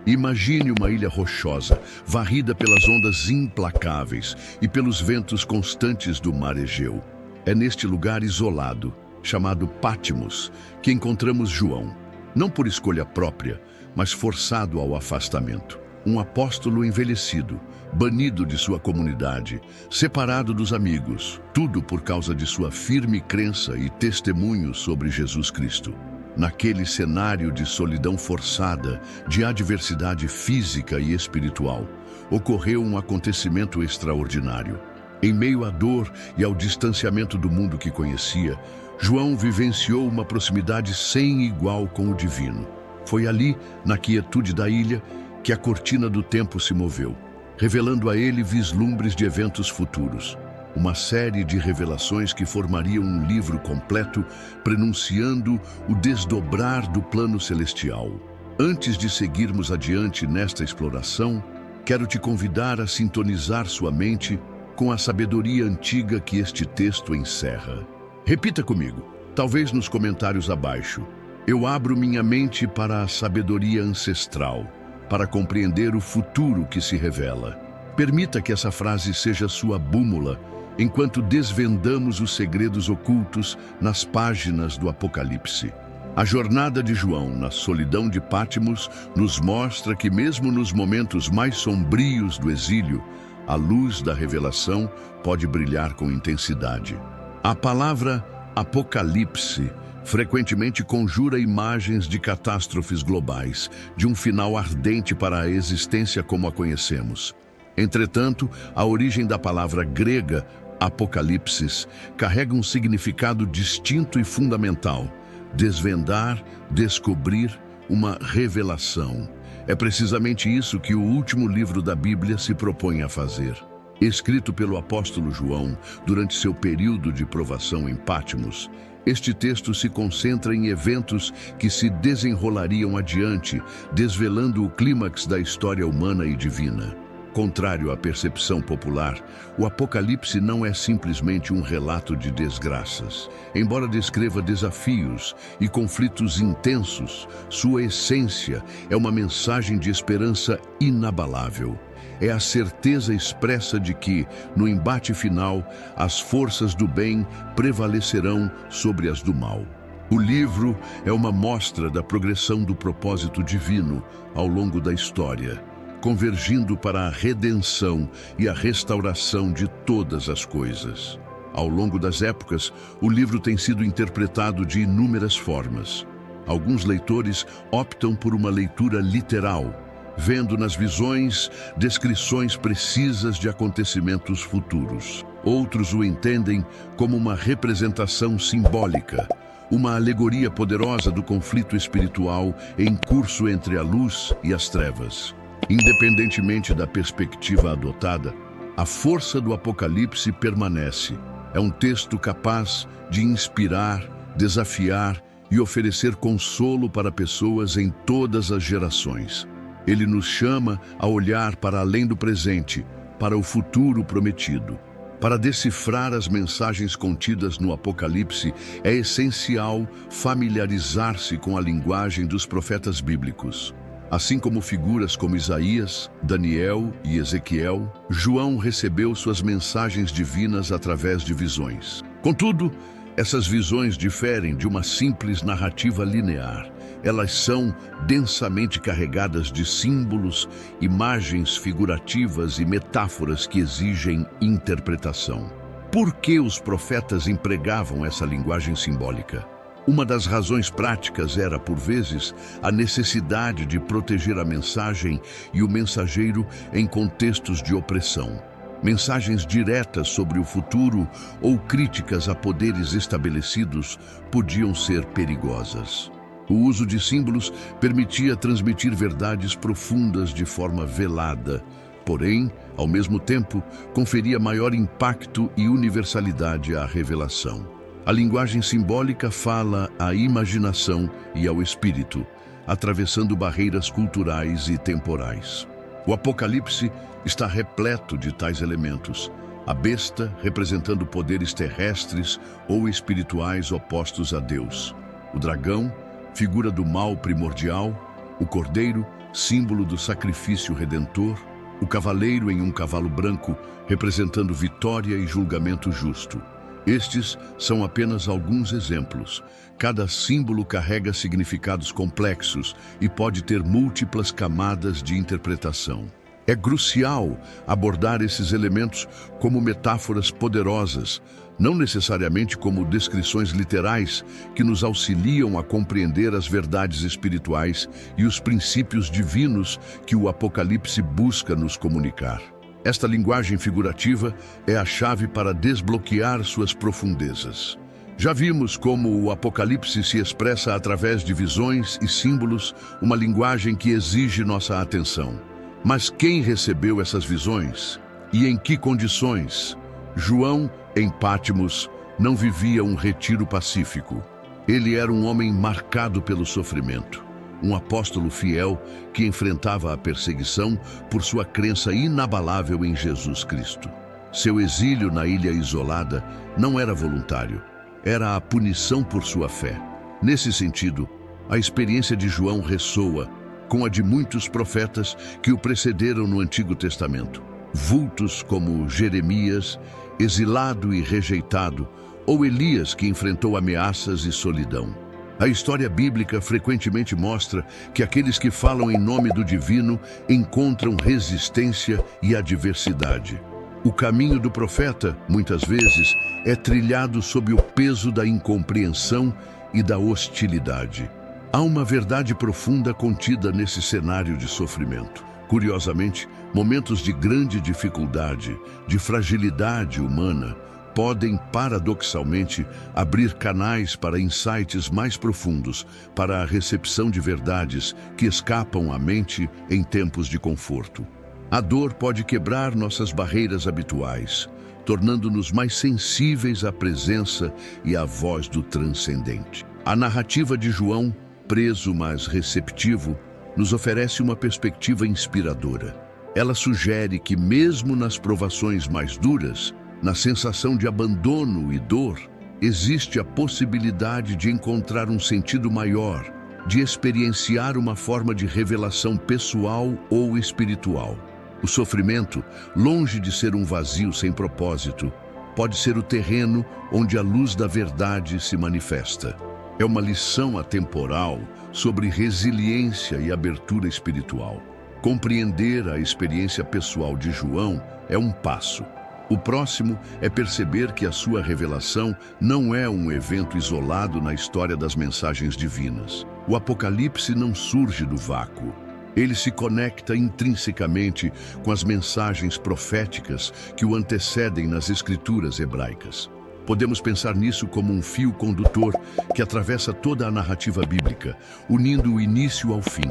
Imagine uma ilha rochosa, varrida pelas ondas implacáveis e pelos ventos constantes do mar Egeu. É neste lugar isolado, chamado Patmos, que encontramos João, não por escolha própria, mas forçado ao afastamento. Um apóstolo envelhecido, banido de sua comunidade, separado dos amigos, tudo por causa de sua firme crença e testemunho sobre Jesus Cristo. Naquele cenário de solidão forçada, de adversidade física e espiritual, ocorreu um acontecimento extraordinário. Em meio à dor e ao distanciamento do mundo que conhecia, João vivenciou uma proximidade sem igual com o divino. Foi ali, na quietude da ilha, que a cortina do tempo se moveu, revelando a ele vislumbres de eventos futuros. Uma série de revelações que formariam um livro completo, prenunciando o desdobrar do plano celestial. Antes de seguirmos adiante nesta exploração, quero te convidar a sintonizar sua mente com a sabedoria antiga que este texto encerra. Repita comigo, talvez nos comentários abaixo. Eu abro minha mente para a sabedoria ancestral, para compreender o futuro que se revela. Permita que essa frase seja sua bússola, enquanto desvendamos os segredos ocultos nas páginas do Apocalipse. A jornada de João na solidão de Patmos nos mostra que mesmo nos momentos mais sombrios do exílio, a luz da revelação pode brilhar com intensidade. A palavra Apocalipse frequentemente conjura imagens de catástrofes globais, de um final ardente para a existência como a conhecemos. Entretanto, a origem da palavra grega Apocalipsis carrega um significado distinto e fundamental: desvendar, descobrir, uma revelação. É precisamente isso que o último livro da Bíblia se propõe a fazer. Escrito pelo apóstolo João durante seu período de provação em Patmos, este texto se concentra em eventos que se desenrolariam adiante, desvelando o clímax da história humana e divina. Contrário à percepção popular, o Apocalipse não é simplesmente um relato de desgraças. Embora descreva desafios e conflitos intensos, sua essência é uma mensagem de esperança inabalável. É a certeza expressa de que, no embate final, as forças do bem prevalecerão sobre as do mal. O livro é uma mostra da progressão do propósito divino ao longo da história, convergindo para a redenção e a restauração de todas as coisas. Ao longo das épocas, o livro tem sido interpretado de inúmeras formas. Alguns leitores optam por uma leitura literal, vendo nas visões descrições precisas de acontecimentos futuros. Outros o entendem como uma representação simbólica, uma alegoria poderosa do conflito espiritual em curso entre a luz e as trevas. Independentemente da perspectiva adotada, a força do Apocalipse permanece. É um texto capaz de inspirar, desafiar e oferecer consolo para pessoas em todas as gerações. Ele nos chama a olhar para além do presente, para o futuro prometido. Para decifrar as mensagens contidas no Apocalipse, é essencial familiarizar-se com a linguagem dos profetas bíblicos. Assim como figuras como Isaías, Daniel e Ezequiel, João recebeu suas mensagens divinas através de visões. Contudo, essas visões diferem de uma simples narrativa linear. Elas são densamente carregadas de símbolos, imagens figurativas e metáforas que exigem interpretação. Por que os profetas empregavam essa linguagem simbólica? Uma das razões práticas era, por vezes, a necessidade de proteger a mensagem e o mensageiro em contextos de opressão. Mensagens diretas sobre o futuro ou críticas a poderes estabelecidos podiam ser perigosas. O uso de símbolos permitia transmitir verdades profundas de forma velada, porém, ao mesmo tempo, conferia maior impacto e universalidade à revelação. A linguagem simbólica fala à imaginação e ao espírito, atravessando barreiras culturais e temporais. O Apocalipse está repleto de tais elementos. A besta representando poderes terrestres ou espirituais opostos a Deus. O dragão, figura do mal primordial. O cordeiro, símbolo do sacrifício redentor, o cavaleiro em um cavalo branco, representando vitória e julgamento justo. Estes são apenas alguns exemplos. Cada símbolo carrega significados complexos e pode ter múltiplas camadas de interpretação. É crucial abordar esses elementos como metáforas poderosas, não necessariamente como descrições literais que nos auxiliam a compreender as verdades espirituais e os princípios divinos que o Apocalipse busca nos comunicar. Esta linguagem figurativa é a chave para desbloquear suas profundezas. Já vimos como o Apocalipse se expressa através de visões e símbolos, uma linguagem que exige nossa atenção. Mas quem recebeu essas visões? E em que condições? João, em Patmos, não vivia um retiro pacífico. Ele era um homem marcado pelo sofrimento, um apóstolo fiel que enfrentava a perseguição por sua crença inabalável em Jesus Cristo. Seu exílio na ilha isolada não era voluntário, era a punição por sua fé. Nesse sentido, a experiência de João ressoa com a de muitos profetas que o precederam no Antigo Testamento. Vultos como Jeremias, exilado e rejeitado, ou Elias, que enfrentou ameaças e solidão. A história bíblica frequentemente mostra que aqueles que falam em nome do divino encontram resistência e adversidade. O caminho do profeta, muitas vezes, é trilhado sob o peso da incompreensão e da hostilidade. Há uma verdade profunda contida nesse cenário de sofrimento. Curiosamente, momentos de grande dificuldade, de fragilidade humana, podem, paradoxalmente, abrir canais para insights mais profundos, para a recepção de verdades que escapam à mente em tempos de conforto. A dor pode quebrar nossas barreiras habituais, tornando-nos mais sensíveis à presença e à voz do transcendente. A narrativa de João, preso mas receptivo, nos oferece uma perspectiva inspiradora. Ela sugere que mesmo nas provações mais duras, na sensação de abandono e dor, existe a possibilidade de encontrar um sentido maior, de experienciar uma forma de revelação pessoal ou espiritual. O sofrimento, longe de ser um vazio sem propósito, pode ser o terreno onde a luz da verdade se manifesta. É uma lição atemporal sobre resiliência e abertura espiritual. Compreender a experiência pessoal de João é um passo. O próximo é perceber que a sua revelação não é um evento isolado na história das mensagens divinas. O Apocalipse não surge do vácuo. Ele se conecta intrinsecamente com as mensagens proféticas que o antecedem nas escrituras hebraicas. Podemos pensar nisso como um fio condutor que atravessa toda a narrativa bíblica, unindo o início ao fim.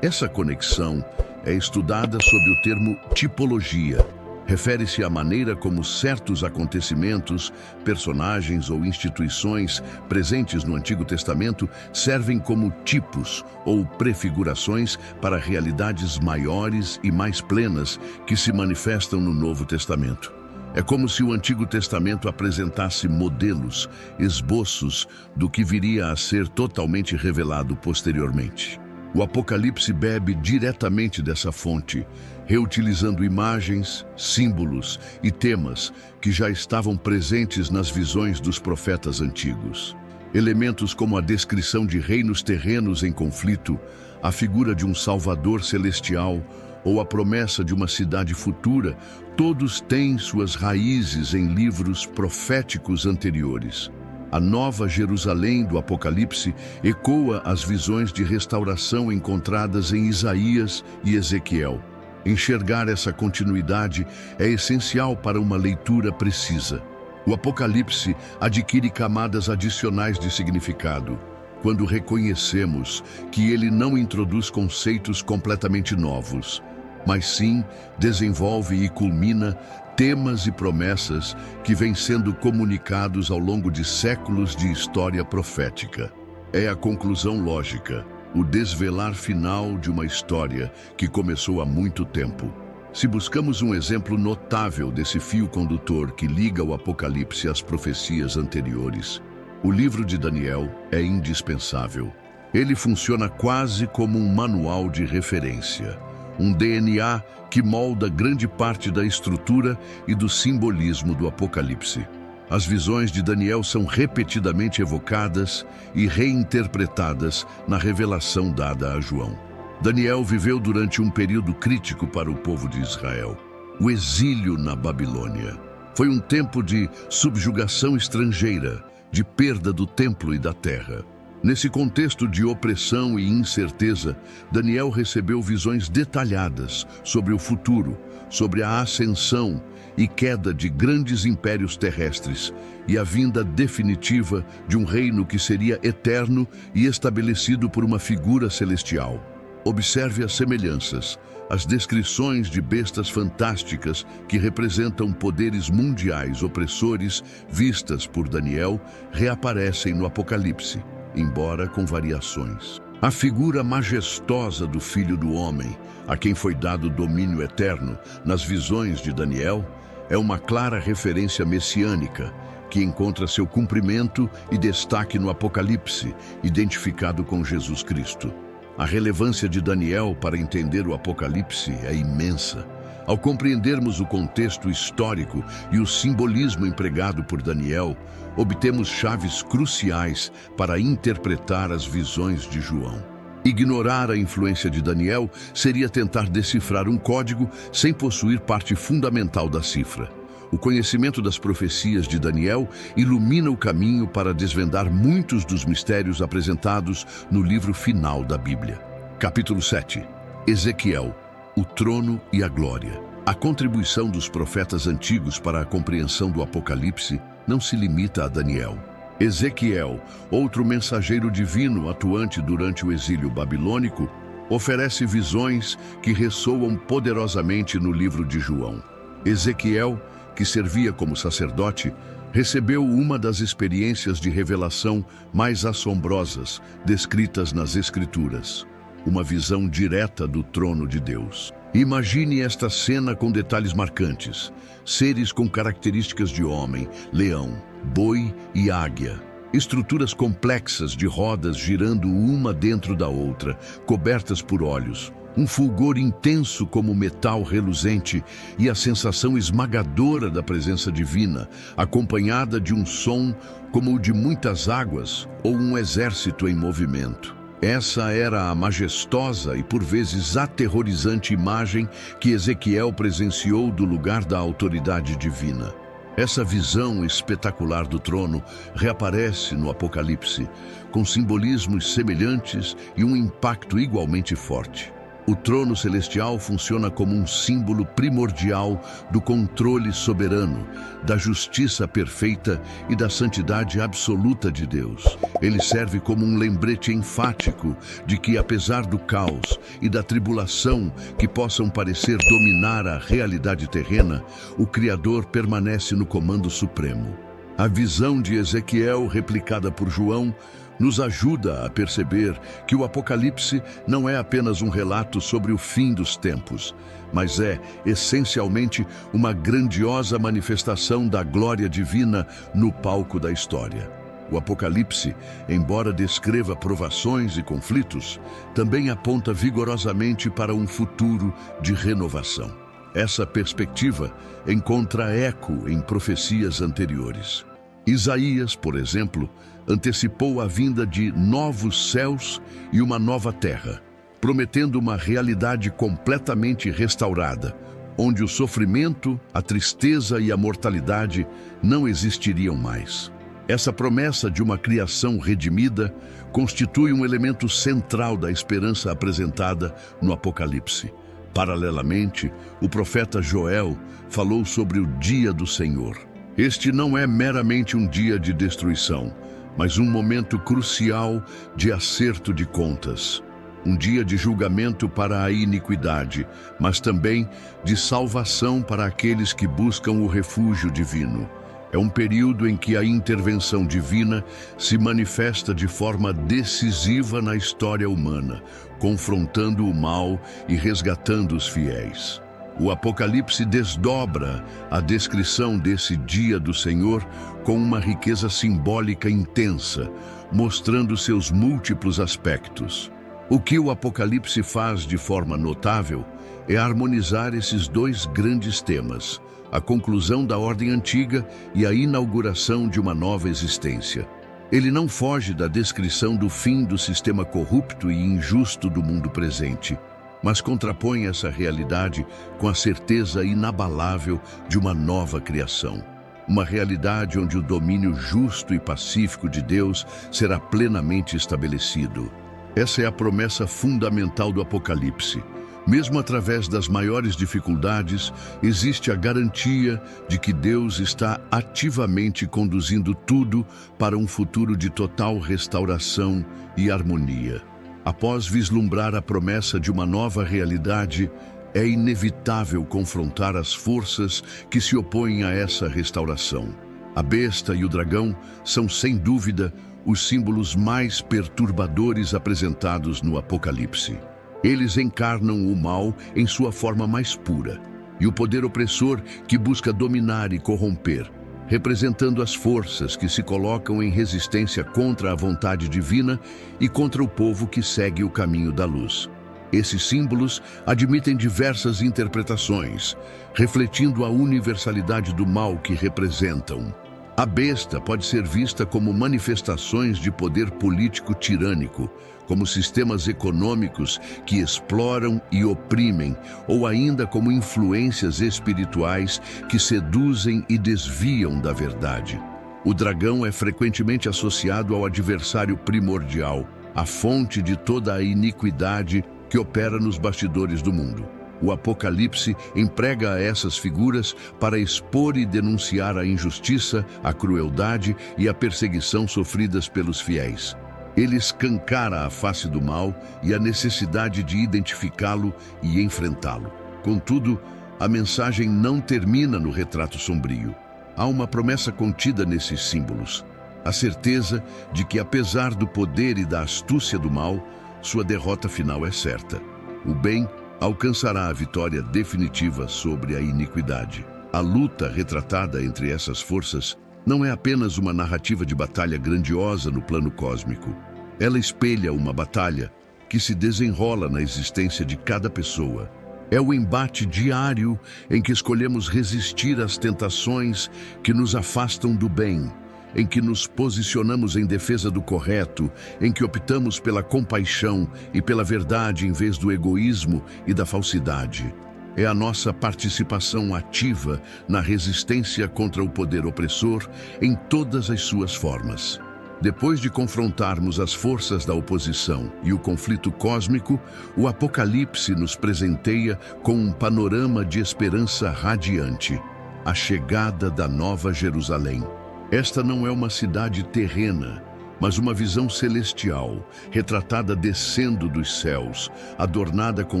Essa conexão é estudada sob o termo tipologia. Refere-se à maneira como certos acontecimentos, personagens ou instituições presentes no Antigo Testamento servem como tipos ou prefigurações para realidades maiores e mais plenas que se manifestam no Novo Testamento. É como se o Antigo Testamento apresentasse modelos, esboços do que viria a ser totalmente revelado posteriormente. O Apocalipse bebe diretamente dessa fonte, reutilizando imagens, símbolos e temas que já estavam presentes nas visões dos profetas antigos. Elementos como a descrição de reinos terrenos em conflito, a figura de um Salvador celestial ou a promessa de uma cidade futura, todos têm suas raízes em livros proféticos anteriores. A Nova Jerusalém do Apocalipse ecoa as visões de restauração encontradas em Isaías e Ezequiel. Enxergar essa continuidade é essencial para uma leitura precisa. O Apocalipse adquire camadas adicionais de significado quando reconhecemos que ele não introduz conceitos completamente novos, mas sim desenvolve e culmina temas e promessas que vêm sendo comunicados ao longo de séculos de história profética. É a conclusão lógica, o desvelar final de uma história que começou há muito tempo. Se buscamos um exemplo notável desse fio condutor que liga o Apocalipse às profecias anteriores, o livro de Daniel é indispensável. Ele funciona quase como um manual de referência, um DNA que molda grande parte da estrutura e do simbolismo do Apocalipse. As visões de Daniel são repetidamente evocadas e reinterpretadas na revelação dada a João. Daniel viveu durante um período crítico para o povo de Israel, o exílio na Babilônia. Foi um tempo de subjugação estrangeira, de perda do templo e da terra. Nesse contexto de opressão e incerteza, Daniel recebeu visões detalhadas sobre o futuro, sobre a ascensão e queda de grandes impérios terrestres e a vinda definitiva de um reino que seria eterno e estabelecido por uma figura celestial. Observe as semelhanças, as descrições de bestas fantásticas que representam poderes mundiais opressores vistas por Daniel reaparecem no Apocalipse, embora com variações. A figura majestosa do Filho do Homem, a quem foi dado domínio eterno nas visões de Daniel, é uma clara referência messiânica que encontra seu cumprimento e destaque no Apocalipse, identificado com Jesus Cristo. A relevância de Daniel para entender o Apocalipse é imensa. Ao compreendermos o contexto histórico e o simbolismo empregado por Daniel, obtemos chaves cruciais para interpretar as visões de João. Ignorar a influência de Daniel seria tentar decifrar um código sem possuir parte fundamental da cifra. O conhecimento das profecias de Daniel ilumina o caminho para desvendar muitos dos mistérios apresentados no livro final da Bíblia. Capítulo 7. Ezequiel, o trono e a glória. A contribuição dos profetas antigos para a compreensão do Apocalipse não se limita a Daniel. Ezequiel, outro mensageiro divino atuante durante o exílio babilônico, oferece visões que ressoam poderosamente no livro de João. Ezequiel, que servia como sacerdote, recebeu uma das experiências de revelação mais assombrosas descritas nas Escrituras, uma visão direta do trono de Deus. Imagine esta cena com detalhes marcantes, seres com características de homem, leão, boi e águia, estruturas complexas de rodas girando uma dentro da outra, cobertas por olhos, um fulgor intenso como metal reluzente e a sensação esmagadora da presença divina, acompanhada de um som como o de muitas águas ou um exército em movimento. Essa era a majestosa e por vezes aterrorizante imagem que Ezequiel presenciou do lugar da autoridade divina. Essa visão espetacular do trono reaparece no Apocalipse, com simbolismos semelhantes e um impacto igualmente forte. O trono celestial funciona como um símbolo primordial do controle soberano, da justiça perfeita e da santidade absoluta de Deus. Ele serve como um lembrete enfático de que, apesar do caos e da tribulação que possam parecer dominar a realidade terrena, o Criador permanece no comando supremo. A visão de Ezequiel, replicada por João, nos ajuda a perceber que o Apocalipse não é apenas um relato sobre o fim dos tempos, mas é, essencialmente, uma grandiosa manifestação da glória divina no palco da história. O Apocalipse, embora descreva provações e conflitos, também aponta vigorosamente para um futuro de renovação. Essa perspectiva encontra eco em profecias anteriores. Isaías, por exemplo, antecipou a vinda de novos céus e uma nova terra, prometendo uma realidade completamente restaurada, onde o sofrimento, a tristeza e a mortalidade não existiriam mais. Essa promessa de uma criação redimida constitui um elemento central da esperança apresentada no Apocalipse. Paralelamente, o profeta Joel falou sobre o dia do Senhor. Este não é meramente um dia de destruição, mas um momento crucial de acerto de contas. Um dia de julgamento para a iniquidade, mas também de salvação para aqueles que buscam o refúgio divino. É um período em que a intervenção divina se manifesta de forma decisiva na história humana, confrontando o mal e resgatando os fiéis. O Apocalipse desdobra a descrição desse dia do Senhor com uma riqueza simbólica intensa, mostrando seus múltiplos aspectos. O que o Apocalipse faz de forma notável é harmonizar esses dois grandes temas, a conclusão da ordem antiga e a inauguração de uma nova existência. Ele não foge da descrição do fim do sistema corrupto e injusto do mundo presente, mas contrapõe essa realidade com a certeza inabalável de uma nova criação. Uma realidade onde o domínio justo e pacífico de Deus será plenamente estabelecido. Essa é a promessa fundamental do Apocalipse. Mesmo através das maiores dificuldades, existe a garantia de que Deus está ativamente conduzindo tudo para um futuro de total restauração e harmonia. Após vislumbrar a promessa de uma nova realidade, é inevitável confrontar as forças que se opõem a essa restauração. A besta e o dragão são, sem dúvida, os símbolos mais perturbadores apresentados no Apocalipse. Eles encarnam o mal em sua forma mais pura, e o poder opressor que busca dominar e corromper, representando as forças que se colocam em resistência contra a vontade divina e contra o povo que segue o caminho da luz. Esses símbolos admitem diversas interpretações, refletindo a universalidade do mal que representam. A besta pode ser vista como manifestações de poder político tirânico, como sistemas econômicos que exploram e oprimem, ou ainda como influências espirituais que seduzem e desviam da verdade. O dragão é frequentemente associado ao adversário primordial, a fonte de toda a iniquidade que opera nos bastidores do mundo. O Apocalipse emprega essas figuras para expor e denunciar a injustiça, a crueldade e a perseguição sofridas pelos fiéis. Ele escancara a face do mal e a necessidade de identificá-lo e enfrentá-lo. Contudo, a mensagem não termina no retrato sombrio. Há uma promessa contida nesses símbolos: a certeza de que, apesar do poder e da astúcia do mal, sua derrota final é certa. O bem alcançará a vitória definitiva sobre a iniquidade. A luta retratada entre essas forças não é apenas uma narrativa de batalha grandiosa no plano cósmico. Ela espelha uma batalha que se desenrola na existência de cada pessoa. É o embate diário em que escolhemos resistir às tentações que nos afastam do bem, em que nos posicionamos em defesa do correto, em que optamos pela compaixão e pela verdade em vez do egoísmo e da falsidade. É a nossa participação ativa na resistência contra o poder opressor em todas as suas formas. Depois de confrontarmos as forças da oposição e o conflito cósmico, o Apocalipse nos presenteia com um panorama de esperança radiante: a chegada da Nova Jerusalém. Esta não é uma cidade terrena, mas uma visão celestial, retratada descendo dos céus, adornada com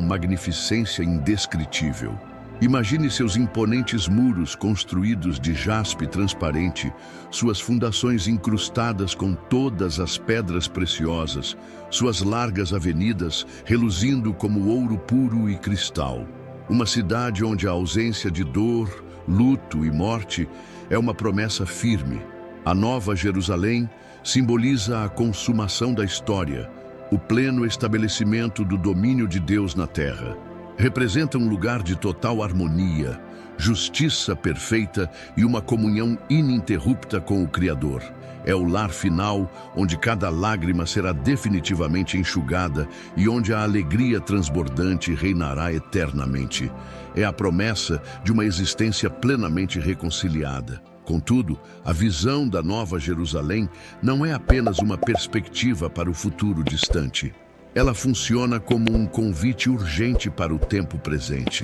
magnificência indescritível. Imagine seus imponentes muros construídos de jaspe transparente, suas fundações incrustadas com todas as pedras preciosas, suas largas avenidas reluzindo como ouro puro e cristal. Uma cidade onde a ausência de dor, luto e morte é uma promessa firme. A Nova Jerusalém simboliza a consumação da história, o pleno estabelecimento do domínio de Deus na terra. Representa um lugar de total harmonia, justiça perfeita e uma comunhão ininterrupta com o Criador. É o lar final onde cada lágrima será definitivamente enxugada e onde a alegria transbordante reinará eternamente. É a promessa de uma existência plenamente reconciliada. Contudo, a visão da Nova Jerusalém não é apenas uma perspectiva para o futuro distante. Ela funciona como um convite urgente para o tempo presente.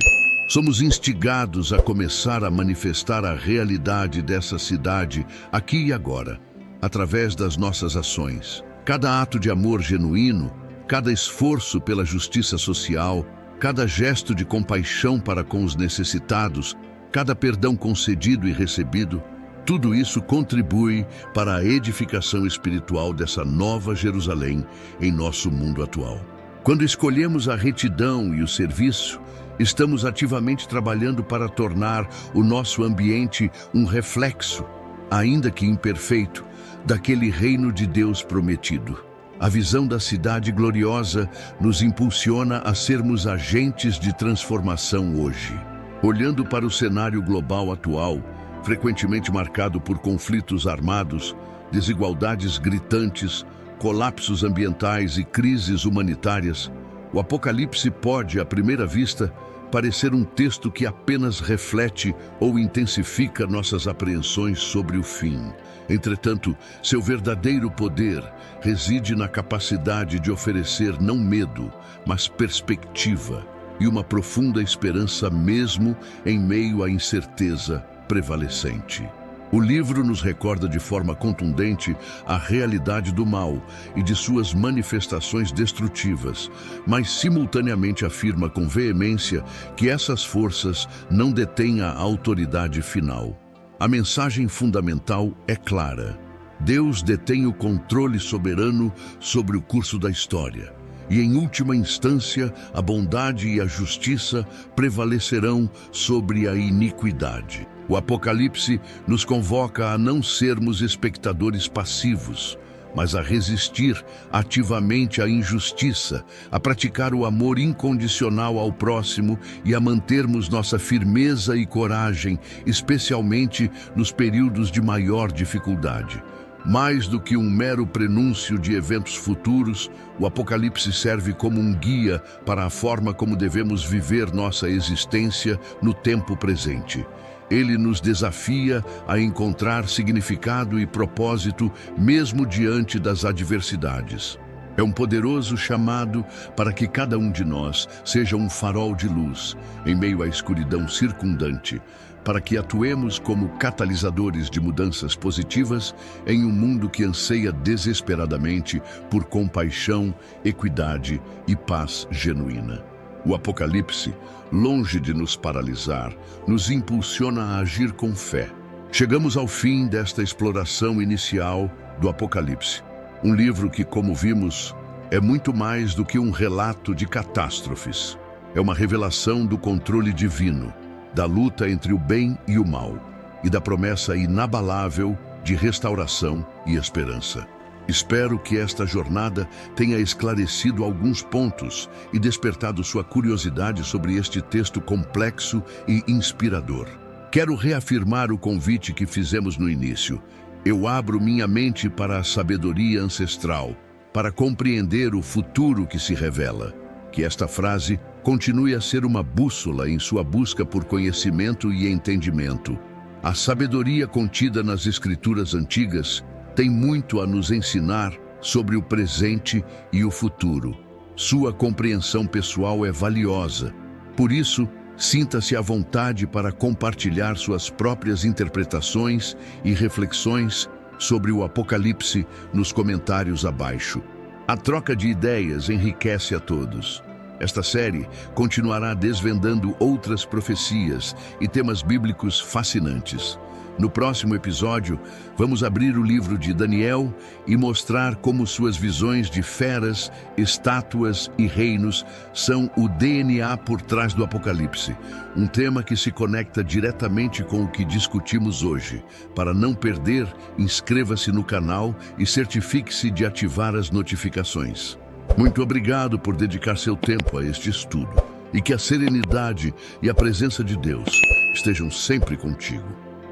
Somos instigados a começar a manifestar a realidade dessa cidade aqui e agora, através das nossas ações. Cada ato de amor genuíno, cada esforço pela justiça social, cada gesto de compaixão para com os necessitados, cada perdão concedido e recebido, tudo isso contribui para a edificação espiritual dessa Nova Jerusalém em nosso mundo atual. Quando escolhemos a retidão e o serviço, estamos ativamente trabalhando para tornar o nosso ambiente um reflexo, ainda que imperfeito, daquele reino de Deus prometido. A visão da cidade gloriosa nos impulsiona a sermos agentes de transformação hoje. Olhando para o cenário global atual, frequentemente marcado por conflitos armados, desigualdades gritantes, colapsos ambientais e crises humanitárias, o Apocalipse pode, à primeira vista, parecer um texto que apenas reflete ou intensifica nossas apreensões sobre o fim. Entretanto, seu verdadeiro poder reside na capacidade de oferecer não medo, mas perspectiva e uma profunda esperança mesmo em meio à incerteza prevalecente. O livro nos recorda de forma contundente a realidade do mal e de suas manifestações destrutivas, mas simultaneamente afirma com veemência que essas forças não detêm a autoridade final. A mensagem fundamental é clara: Deus detém o controle soberano sobre o curso da história. E, em última instância, a bondade e a justiça prevalecerão sobre a iniquidade. O Apocalipse nos convoca a não sermos espectadores passivos, mas a resistir ativamente à injustiça, a praticar o amor incondicional ao próximo e a mantermos nossa firmeza e coragem, especialmente nos períodos de maior dificuldade. Mais do que um mero prenúncio de eventos futuros, o Apocalipse serve como um guia para a forma como devemos viver nossa existência no tempo presente. Ele nos desafia a encontrar significado e propósito mesmo diante das adversidades. É um poderoso chamado para que cada um de nós seja um farol de luz em meio à escuridão circundante, para que atuemos como catalisadores de mudanças positivas em um mundo que anseia desesperadamente por compaixão, equidade e paz genuína. O Apocalipse, longe de nos paralisar, nos impulsiona a agir com fé. Chegamos ao fim desta exploração inicial do Apocalipse. Um livro que, como vimos, é muito mais do que um relato de catástrofes. É uma revelação do controle divino, da luta entre o bem e o mal, e da promessa inabalável de restauração e esperança. Espero que esta jornada tenha esclarecido alguns pontos e despertado sua curiosidade sobre este texto complexo e inspirador. Quero reafirmar o convite que fizemos no início. Eu abro minha mente para a sabedoria ancestral, para compreender o futuro que se revela. Que esta frase continue a ser uma bússola em sua busca por conhecimento e entendimento. A sabedoria contida nas Escrituras antigas tem muito a nos ensinar sobre o presente e o futuro. Sua compreensão pessoal é valiosa. Por isso, sinta-se à vontade para compartilhar suas próprias interpretações e reflexões sobre o Apocalipse nos comentários abaixo. A troca de ideias enriquece a todos. Esta série continuará desvendando outras profecias e temas bíblicos fascinantes. No próximo episódio, vamos abrir o livro de Daniel e mostrar como suas visões de feras, estátuas e reinos são o DNA por trás do Apocalipse, um tema que se conecta diretamente com o que discutimos hoje. Para não perder, inscreva-se no canal e certifique-se de ativar as notificações. Muito obrigado por dedicar seu tempo a este estudo e que a serenidade e a presença de Deus estejam sempre contigo.